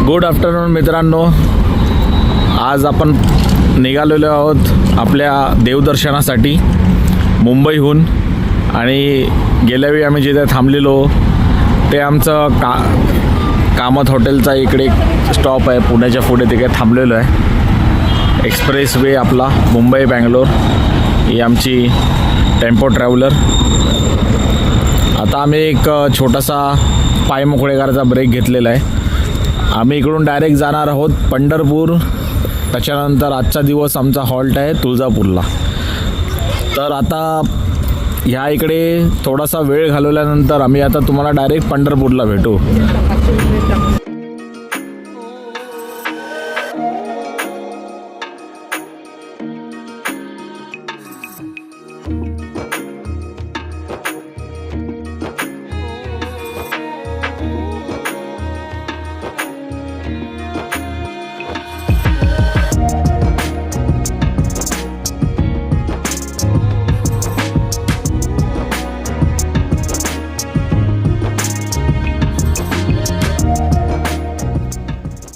Good afternoon मित्रांनो, आज आपण निघालेलो आहोत आपल्या देवदर्शनासाठी मुंबईहून. आणि गेल्यावेळी आम्ही जिथे थांबलेलो ते आमचं कामत हॉटेलचा इकडे स्टॉप आहे, पुण्याच्या पुढे तिकडे थांबलेलो आहे. एक्सप्रेस वे आपला मुंबई बँगलोर ही आमची टेम्पो ट्रॅव्हलर. आता आम्ही एक छोटासा पायमोकळेकराचा ब्रेक घेतलेला आहे. आम्ही इकडून डायरेक्ट जाणार आहोत पंढरपूर. त्याच्यानंतर आजचा दिवस आमचा हॉल्ट आहे तुळजापूरला. तर आता ह्या इकडे थोडासा वेळ घालवल्यानंतर आम्ही आता तुम्हाला डायरेक्ट पंढरपूरला भेटू.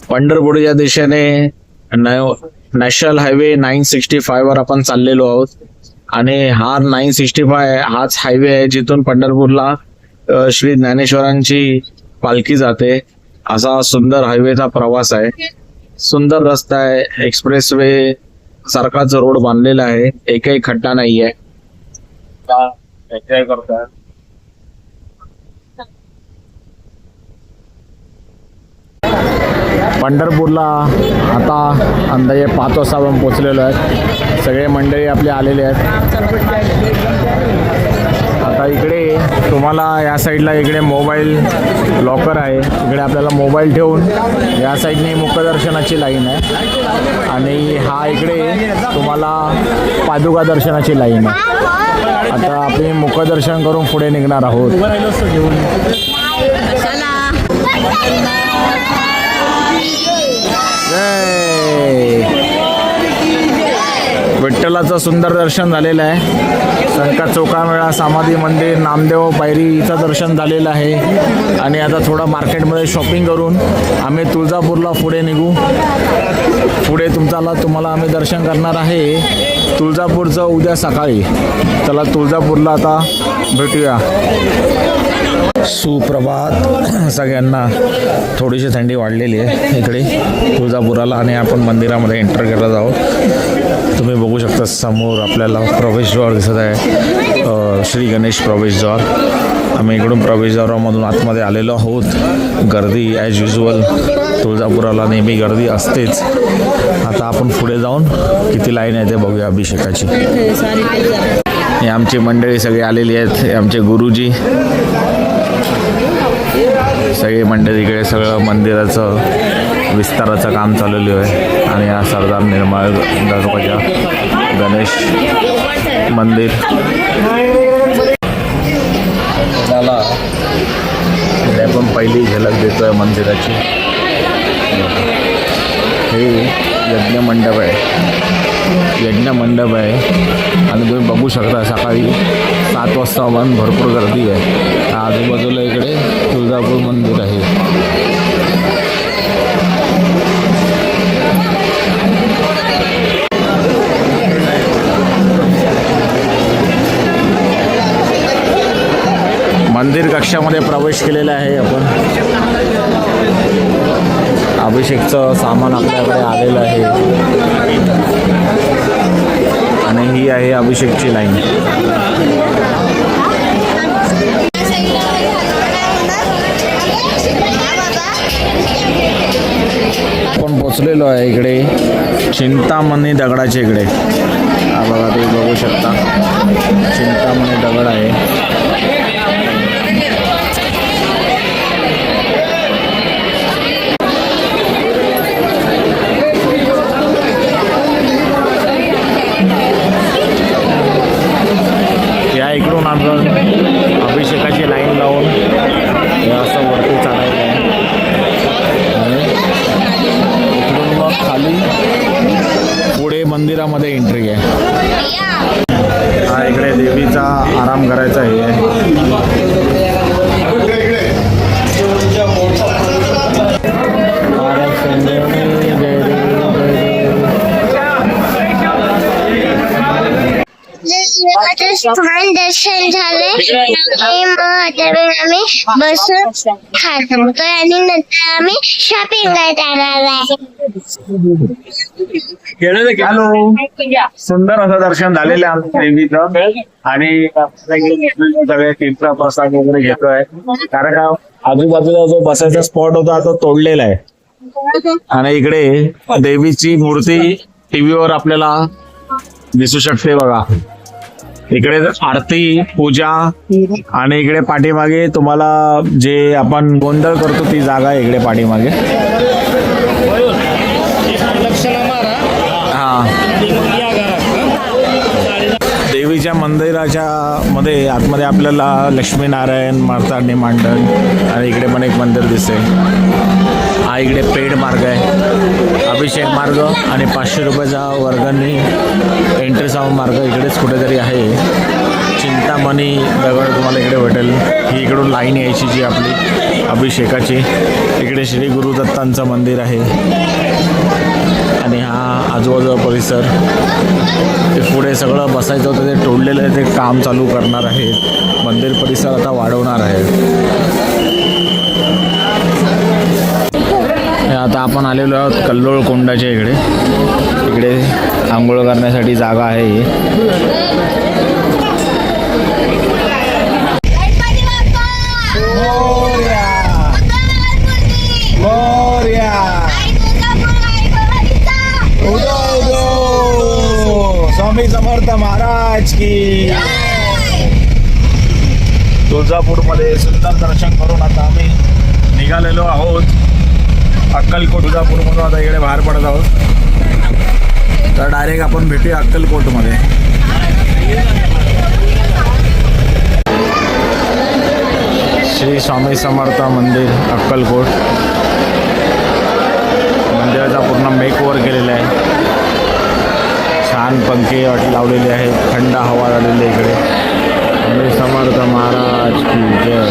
पंढरपूरच्या दिशेने नॅशनल हायवे 965 वर आपण चाललेलो आहोत. आणि हा 965 हाच हायवे आहे जिथून पंढरपूरला श्री ज्ञानेश्वरांची पालखी जाते. असा सुंदर हायवेचा प्रवास आहे. सुंदर रस्ता आहे, एक्सप्रेस वे सारखाच रोड बांधलेला आहे, एकही खड्डा नाहीये. एन्जॉय करतात. पंढरपूरला आता अंदाजे 5 वाजता आपण पोचलेलो आहेत. सगळे मंडळी आपले आलेले आहेत. आता इकडे तुम्हाला या साईडला इकडे मोबाईल लॉकर आहे. इकडे आपल्याला मोबाईल ठेवून या साईडने मुखदर्शनाची लाईन आहे. आणि हा इकडे तुम्हाला पादुका दर्शनाची लाईन आहे. आता आपण मुखदर्शन करून पुढे निघणार आहोत. विठ्ठलाचं सुंदर दर्शन झालेलं आहे. संका चौकामेळा, समाधी मंदिर, नामदेव पायरीचं दर्शन झालेलं आहे. आणि आता थोडं मार्केटमध्ये शॉपिंग करून आम्ही तुळजापूरला पुढे निघू. पुढे तुम्हाला आम्ही दर्शन करणार आहे तुळजापूरचं उद्या सकाळी. चला तुळजापूरला आता भेटूया. सुप्रभात सगळ्यांना. थोडीशी थंडी वाढलेली आहे इकडे तुळजापुराला. आणि आपण मंदिरामध्ये एंटर करत आहोत. तुम्ही बघू शकता समोर आपल्याला प्रवेशद्वार दिसत आहे, श्री गणेश प्रवेशद्वार. आम्ही इकडून प्रवेशद्वारामधून आतमध्ये आलेलो आहोत. गर्दी ॲज युजल तुळजापुराला नेहमी गर्दी असतेच. आता आपण पुढे जाऊन किती लाईन आहे ते बघूया अभिषेकाची. हे आमची मंडळी सगळी आलेली आहेत. हे आमचे गुरुजी सगळे मंडळी. इकडे सगळं मंदिराचं विस्ताराचं काम चाललेलं आहे. आणि हा सरदार निर्मळ दरवाजा गणेश मंदिर. त्याला आपण पहिली झलक देतोय मंदिराची. हे यज्ञ मंडप आहे. आणि तुम्ही बघू शकता सकाळी 7 वाजता पण भरपूर गर्दी आहे. आजूबाजूला इकडे तुळजापूर मंदिर आहे. मंदिर कक्षामध्ये प्रवेश केलेला आहे आपण. अभिषेकचं सामान आपल्याकडे आलेलं आहे. आणि ही आहे अभिषेकची लाईन. आपण पोचलेलो आहे इकडे चिंतामणी दगडाच्या इकडे. हा बघा, ते बघू शकता चिंतामणी दगड आहे. या इकडून आपण अभिषेकाची लाईन लावून असं वरती चालायचं आहे. इकडून मग खाली पुढे मंदिरामध्ये एंट्री आहे. हा इकडे देवीचा आराम करायचा आहे. छान दर्शन झाले आणि मग आता आम्ही बसून खातो आणि नंतर आम्ही शॉपिंग करणार आहे. हॅलो, सुंदर असं दर्शन झालेलं आहे आमच्या देवीचं आणि सगळे तीर्थ प्रसाद वगैरे घेतोय, कारण का आजूबाजूला जो बसायचा स्पॉट होता तो तोडलेला आहे. आणि इकडे देवीची मूर्ती टीव्हीवर आपल्याला दिसू शकते बघा. इकडे आरती पूजा आणि इकडे पाठीमागे तुम्हाला जे आपण गोंधळ करतो ती जागा आहे इकडे पाठीमागे. हा, देवीच्या मंदिराच्या मध्ये आतमध्ये आपल्याला लक्ष्मीनारायण मार्तांडी मांडण आणि इकडे पण एक मंदिर दिसते. हा इकडे पेड मार्ग आहे, अभिषेक मार्ग आणि 500 रुपयाचा वर्गांनी एंट्री साऊंड मार्ग इकडेच कुठेतरी आहे. चिंतामणी दगड तुम्हाला इकडे भेटेल. ही इकडून लाईन यायची जी आपली अभिषेकाची. इकडे श्री गुरुदत्तांचं मंदिर आहे आणि हा आजूबाजूचा परिसर. ते पुढे सगळं बसायचं होतं ते तोडलेलं आहे, ते काम चालू करणार आहेत. मंदिर परिसर आता वाढवणार आहे. आता आपण आलेलो आहोत कल्लोळ कोंडाच्या इकडे. इकडे आंघोळ करण्यासाठी जागा आहे. स्वामी समर्थ महाराज की. तुळजापूरमध्ये सुंदर दर्शन करून आता आम्ही निघालेलो आहोत अक्कलकोट. तुळजापूरमधून आता इकडे बाहेर पडत आहोत, तर डायरेक्ट आपण भेटूया अक्कलकोटमध्ये. श्री स्वामी समर्थ मंदिर अक्कलकोट. मंदिराचा पूर्ण मेकओव्हर केलेला आहे. छान पंखे लावलेले आहेत, थंड हवा झालेली आहे इकडे. स्वामी समर्थ महाराज की जय.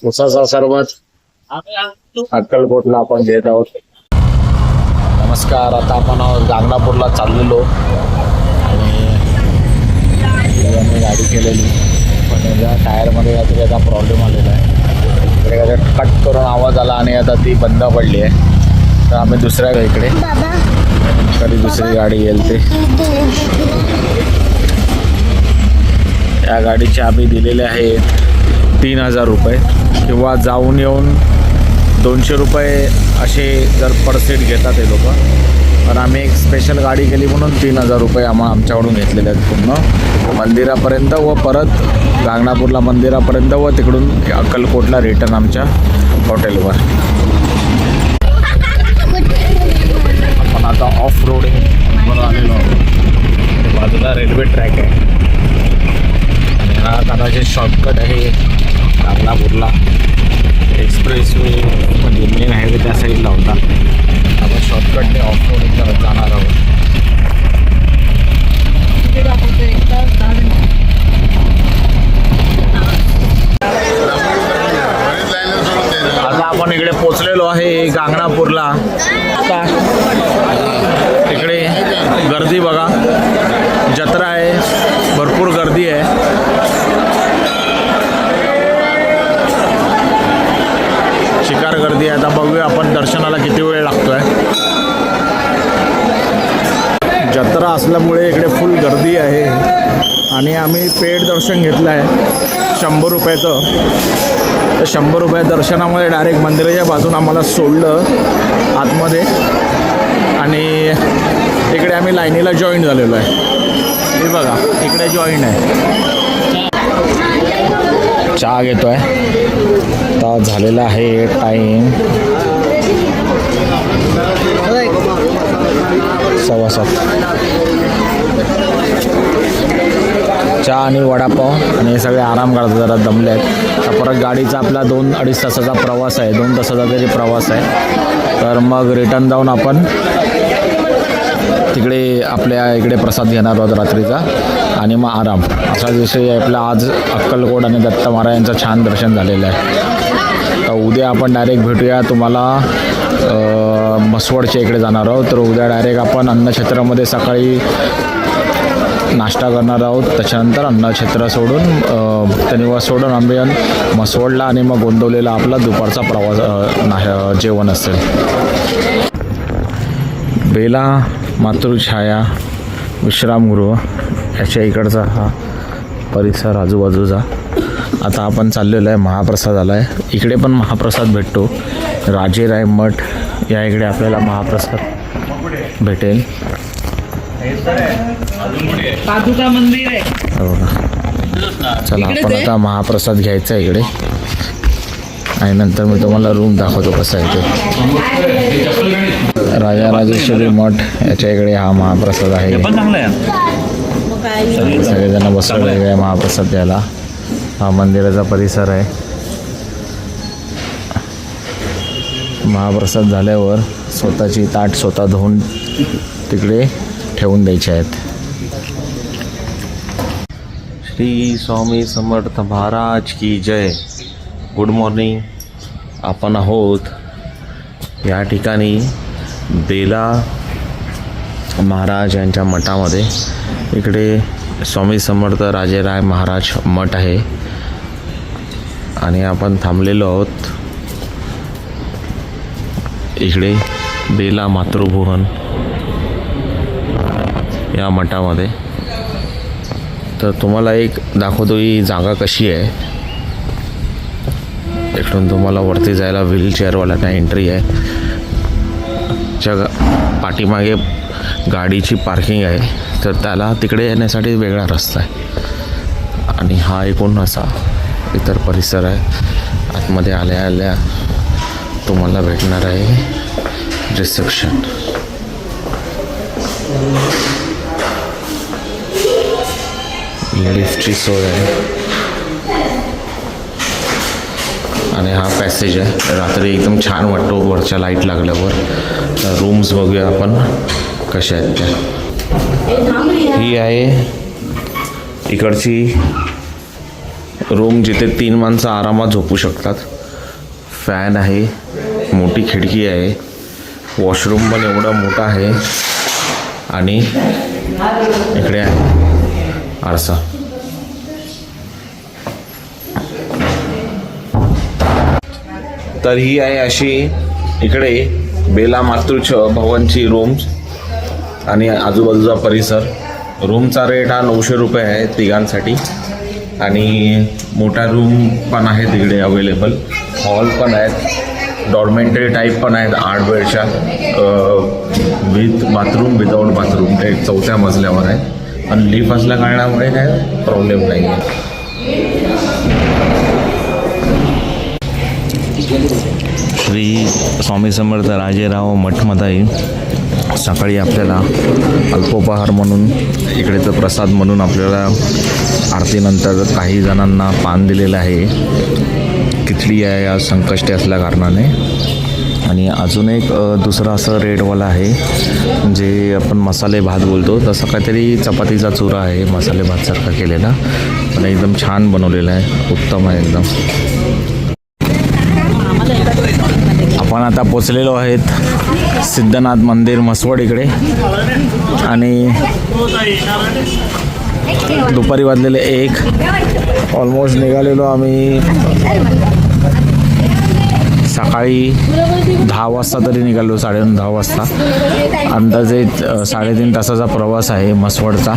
उसाचा सरबत अक्कलकोटला आपण घेत आहोत. नमस्कार, आता आपण गांगणापूरला चाललेलो आणि गाडी केलेली, पण त्याच्या टायरमध्ये काहीतरी आता प्रॉब्लेम आलेला आहे. इकडे काहीतरी कट करून आवाज आला आणि आता ती बंद पडली आहे. तर आम्ही दुसऱ्या इकडे कधी दुसरी गाडी येईल ते. या गाडीचे आम्ही दिलेले आहेत 3000 रुपये किंवा जाऊन येऊन 200 रुपये असे जर पर सीट घेतात हे लोक. पण आम्ही एक स्पेशल गाडी केली म्हणून 3000 रुपये आमच्याकडून घेतलेले आहेत पूर्ण मंदिरापर्यंत व परत गांगणापूरला मंदिरापर्यंत व तिकडून अक्कलकोटला रिटर्न आमच्या हॉटेलवर. आपण आता ऑफ रोडिंगवर आलेलो आहोत. बाजूला रेल्वे ट्रॅक आहे आणि हा कदाचित शॉर्टकट आहे गांगणापूरला. एक्सप्रेस वे म्हणजे मेन हायवे त्या साईडला होता. आपण शॉर्टकटने ऑफ रोडिंग करत जाणार आहोत. आता आपण इकडे पोचलेलो आहे गांगणापूरला. इकडे गर्दी बघा, जत्रा आहे, भरपूर गर्दी आहे. शिकार गर्दी आहे. आता बघूया आपण दर्शनाला किती वेळ लागतोय. जत्रा असल्यामुळे इकडे फुल गर्दी आहे आणि आम्ही पेड दर्शन घेतलं आहे 100 रुपयाचं. तर 100 रुपये दर्शनामुळे डायरेक्ट मंदिराच्या बाजून आम्हाला सोडलं आतमध्ये आणि इकडे आम्ही लाईनीला जॉईन झालेलो आहे. हे बघा इकडे जॉईन आहे. चहा घेतो आहे. आता झालेला आहे टाईम 7:15. चहा आणि वडापाव आणि हे सगळे आराम करतात, जरा दमले आहेत. तर परत गाडीचा आपला 2-2.5 तासाचा प्रवास आहे, 2 तासाचा तरी प्रवास आहे. तर मग रिटर्न जाऊन आपण तिकडे आपल्या इकडे प्रसाद घेणार आहोत रात्रीचा आणि मग आराम. असा दिवशी आपला आज अक्कलकोट आणि दत्त महाराजांचं छान दर्शन झालेलं आहे. तर उद्या आपण डायरेक्ट भेटूया. तुम्हाला म्हसवडच्या इकडे जाणार आहोत. तर उद्या डायरेक्ट आपण अन्नक्षेत्रामध्ये सकाळी नाश्ता करणार आहोत. त्याच्यानंतर अन्नछत्र सोडून भक्तनिवास सोडून आम्ही मसवडला आणि मग गोंदवलेला आपला दुपारचा प्रवास जेवण असेल. बेला मातृछाया विश्रामगृह याच्या इकडचा हा परिसर आजूबाजूचा. आता आपण चाललेलो आहे महाप्रसाद आहे. इकडे पण महाप्रसाद भेटतो. राजेराय मठ या इकडे आपल्याला महाप्रसाद भेटेल. पादुका मंदिर आहे. हो का. चला आपण आता महाप्रसाद घ्यायचा आहे इकडे आणि नंतर मी तुम्हाला रूम दाखवतो कसा आहे ते. राजेश्वरी मठ याच्या इकडे हा महाप्रसाद आहे. सगळेजण बसलेले आहे महाप्रसाद द्यायला. हा मंदिराचा परिसर आहे. महाप्रसाद झाल्यावर स्वतःची ताट स्वतः धुवून तिकडे ठेवून द्यायचे आहेत. श्री स्वामी समर्थ महाराज की जय. Good morning. आपण आहोत या ठिकाणी बेला महाराज यांच्या मठामध्ये. इकडे स्वामी समर्थ राजेराय महाराज मठ आहे आणि आपण थांबलेलो आहोत इकडे बेला मातृभुवन या मठामध्ये. तर तुम्हाला एक दाखवतो ही जागा कशी आहे. इकडून तुम्हाला वरती जायला व्हीलचेअरवाल्यांना एंट्री आहे. पाठीमागे गाडीची पार्किंग आहे. तर त्याला तिकडे येण्यासाठी वेगळा रस्ता आहे. आणि हा एकूण असा इतर परिसर आहे. आतमध्ये आल्या आल्या तुम्हाला भेटणार आहे रिसेप्शन. लिफ्टची सोय आहे आणि हा पॅसेज आहे. रात्री एकदम छान वाटतो वरच्या लाईट लागल्यावर. रूम्स बघूया आपण कशा आहेत त्या. ही आहे इकडची रूम जिथे 3 माणसं आरामात झोपू शकतात. फॅन आहे, मोठी खिडकी आहे, वॉशरूम पण एवढा मोठा आहे आणि इकडे आहे आरसा. तर ही आहे अशी इकडे बेला मातृ भवनची रूम्स आणि आजूबाजूचा परिसर. रूमचा रेट हा 900 रुपये आहे तिघांसाठी आणि मोठा रूम पण आहे तिकडे अवेलेबल. हॉल पण आहेत, डॉर्मेंटरी टाईप पण आहेत 8 बेडच्या विथ बाथरूम विदाऊट बाथरूम. ते 4थ्या मजल्यावर आहे आणि लिफ्ट असल्या कारणामुळे काय प्रॉब्लेम नाही आहे. श्री स्वामी समर्थ राजेराव मठमध्ये सकाळी आपल्याला अल्पोपहार म्हणून इकडे तर प्रसाद म्हणून आपल्याला आरतीनंतर काही जणांना पान दिलेलं आहे. खिचडी आहे या संकष्टी असल्या कारणाने. आणि अजून एक दुसरा असं रेडवाला आहे जे आपण मसाले भात बोलतो. तसं काहीतरी चपातीचा चुरा आहे मसाले भातसारखा केलेला पण एकदम छान बनवलेला आहे. उत्तम आहे एकदम. आपण आता पोचलेलो आहेत सिद्धनाथ मंदिर मसवड इकडे आणि दुपारी वाजलेले 1 ऑलमोस्ट निघालेलो आम्ही. सकाळी 10 वाजता तरी निघालो, 9:30-10 वाजता. अंदाजे 3.5 तासाचा प्रवास आहे मसवडचा.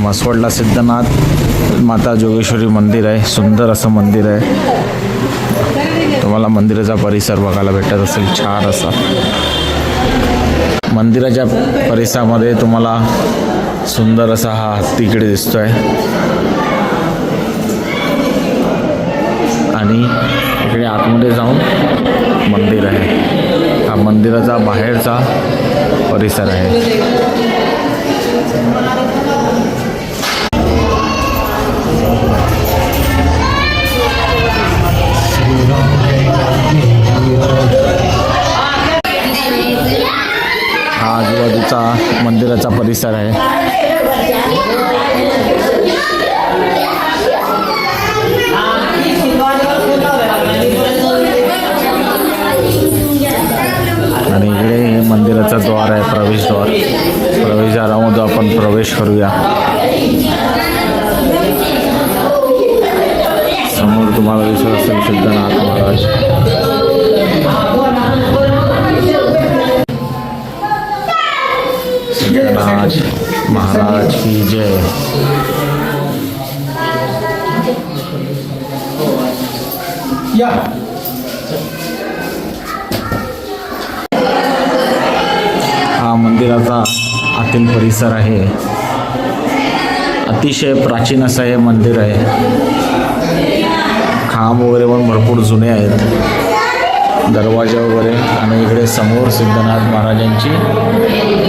मसवडला सिद्धनाथ माता जोगेश्वरी मंदिर आहे. सुंदर असं मंदिर आहे. तुम्हाला मंदिराचा परिसर बघायला भेटत असेल छान असा. मंदिराच्या परिसरामध्ये तुम्हाला सुंदर असा हा हत्ती इकडे दिसतोय आणि इकडे आतमध्ये जाऊन मंदिर आहे. हा मंदिराचा बाहेरचा परिसर आहे. हा आजूबाजूचा मंदिराचा परिसर आहे. आणि इकडे मंदिराचा द्वार आहे, प्रवेशद्वार. प्रवेशद्वारामधून आपण प्रवेश करूया. समोर तुम्हाला दिसत असेल सिद्धनाथ महाराज. सिद्धनाथ महाराज की जय. हा मंदिराचा आतील परिसर आहे. अतिशय प्राचीन असं हे मंदिर आहे. खांब वगैरे पण भरपूर जुने आहेत, दरवाजा वगैरे. आणि इकडे समोर सिद्धनाथ महाराजांची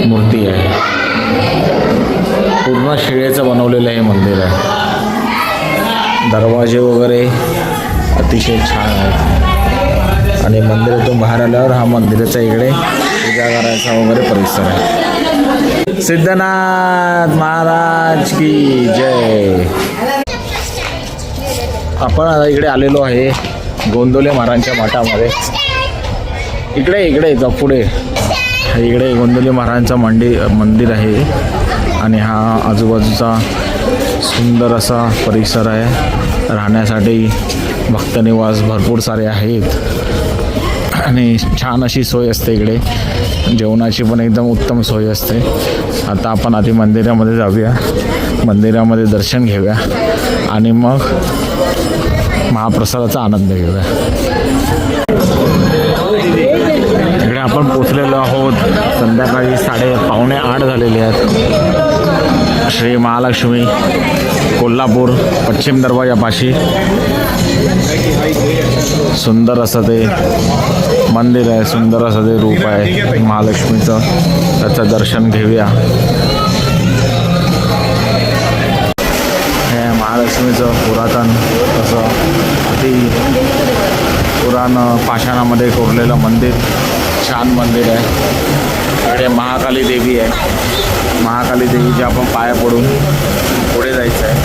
मूर्ती आहे. पूर्ण शिळेचं बनवलेलं हे मंदिर आहे. दरवाजे वगैरे अतिशय छान आहेत. आणि मंदिरातून बाहेर आल्यावर हा मंदिराचा इकडे पूजा करायचा वगैरे परिसर आहे. सिद्धनाथ महाराज की जय. आपण आता इकडे आलेलो आहे गोंदवले महाराजांच्या मठामध्ये. इकडे पुढे इकडे गोंदवले महाराजांचा मंदिर आहे. आणि हा आजूबाजूचा सुंदर असा परिसर आहे. राहण्यासाठी भक्तनिवास भरपूर सारे आहेत आणि छान अशी सोय असते इकडे. जेवणाची पण एकदम उत्तम सोय असते. आता आपण आधी मंदिरामध्ये जाऊया, मंदिरामध्ये दर्शन घेऊया आणि मग महाप्रसादाचा आनंद घेऊया. इकडे आपण पोचलेलो आहोत. संध्याकाळी 7:45 झालेले आहेत. श्री महालक्ष्मी कोल्हापूर पश्चिम दरवाजापाशी सुंदर असं ते मंदिर आहे. सुंदर असं ते रूप आहे महालक्ष्मीचं. त्याचं दर्शन घेऊया. हे महालक्ष्मीचं पुरातन असं अति पुराण पाषाणामध्ये कोरलेलं मंदिर. छान मंदिर आहे. इकडे महाकाली देवी आहे. महाकाली देवीचे आपण पाया पडून पुढे जायचं आहे.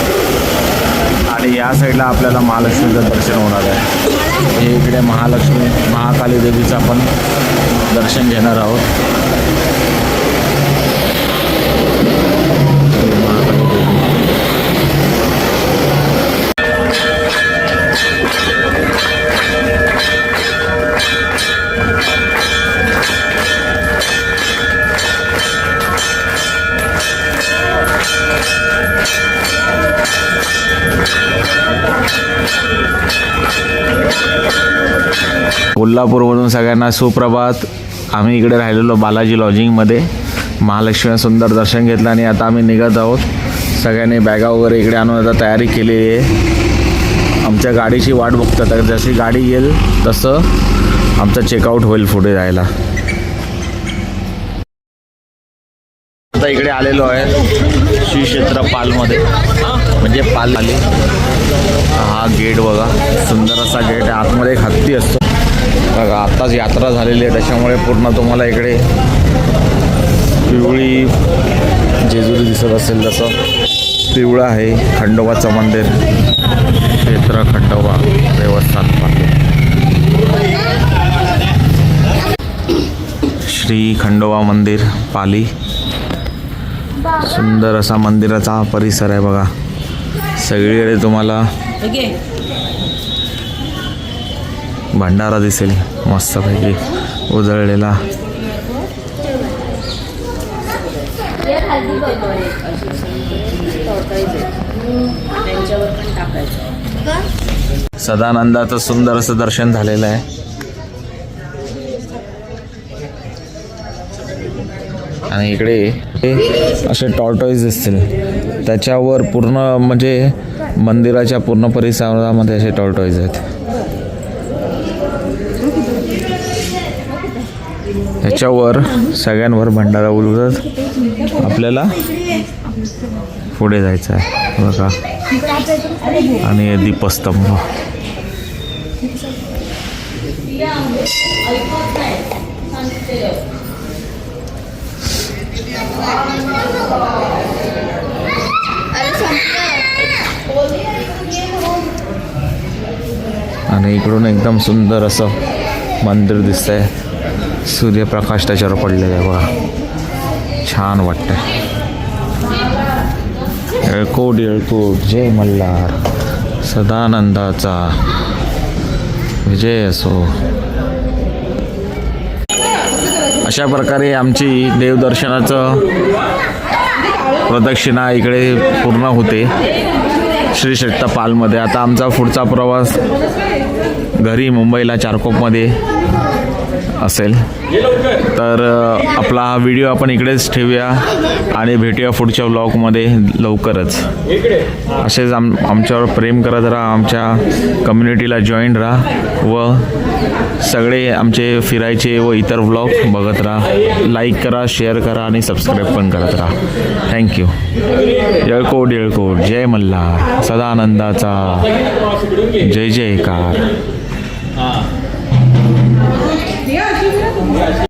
आणि या साईडला आपल्याला महालक्ष्मीचं दर्शन होणार आहे. हे इकडे महाकाली देवीचं आपण दर्शन घेणार आहोत. महाकाली देवी. कोल्हापूरमधून सगळ्यांना सुप्रभात. आम्ही इकडे राहिलेलो बालाजी लॉजिंगमध्ये. महालक्ष्मी सुंदर दर्शन घेतलं आणि आता आम्ही निघत आहोत. सगळ्यांनी बॅगा वगैरे इकडे आणून आता तयारी केलेली आहे. आमच्या गाडीची वाट बघतात. जशी गाडी येईल तसं आमचं चेकआउट होईल पुढे जायला. आता इकडे आलेलो आहे श्री क्षेत्र पालमध्ये, म्हणजे पाल आली. हा गेट बघा, सुंदर असा गेट आहे. आतमध्ये एक हत्ती असतो बघा. आत्ताच यात्रा झालेली आहे त्याच्यामुळे पूर्ण तुम्हाला इकडे पिवळी जेजुरी दिसत असेल तसं पिवळं आहे. खंडोबाचं मंदिर, क्षेत्र खंडोबा देवस्थान पाल. श्री खंडोबा मंदिर पाली. सुंदर असा मंदिराचा हा परिसर आहे बघा. सगळीकडे तुम्हाला भंडारा दिसेल मस्तपैकी उजळलेला. सदानंदाचं सुंदर असं दर्शन झालेलं आहे. आणि इकडे असे टॉर्टॉईज दिसतील. त्याच्यावर पूर्ण म्हणजे मंदिराच्या पूर्ण परिसरामध्ये असे टॉर्टॉईज आहेत. ह्याच्यावर सगळ्यांवर भंडारा उलवतात. आपल्याला पुढे जायचं आहे बघा. आणि दीपस्तंभ. आणि इकडून एकदम सुंदर असं मंदिर दिसतंय. सूर्यप्रकाश त्याच्यावर पडलेला आहे बघा. छान वाटतंय. येळकोट येळकोट जय मल्हार, सदानंदाचा विजय असो. अशा प्रकारे आमची देवदर्शनाचं प्रदक्षिणा इकडे पूर्ण होते श्री क्षेत्र पालमध्ये. आता आमचा पुढचा प्रवास घरी मुंबईला चारकोपमध्ये असेल. तर आपला हा व्हिडिओ आपण इकडेच ठेवूया आणि भेटूया पुढच्या व्लॉगमध्ये लवकरच. असेच आमच्यावर प्रेम करत राहा, आमच्या कम्युनिटीला जॉईन राहा व सगळे आमचे फिरायचे व इतर व्लॉग बघत राहा. लाईक करा, शेअर करा आणि सबस्क्राईब पण करत राहा. थँक्यू. येळकोट येळकोट जय मल्हार, सदानंदाचा जय जयकार.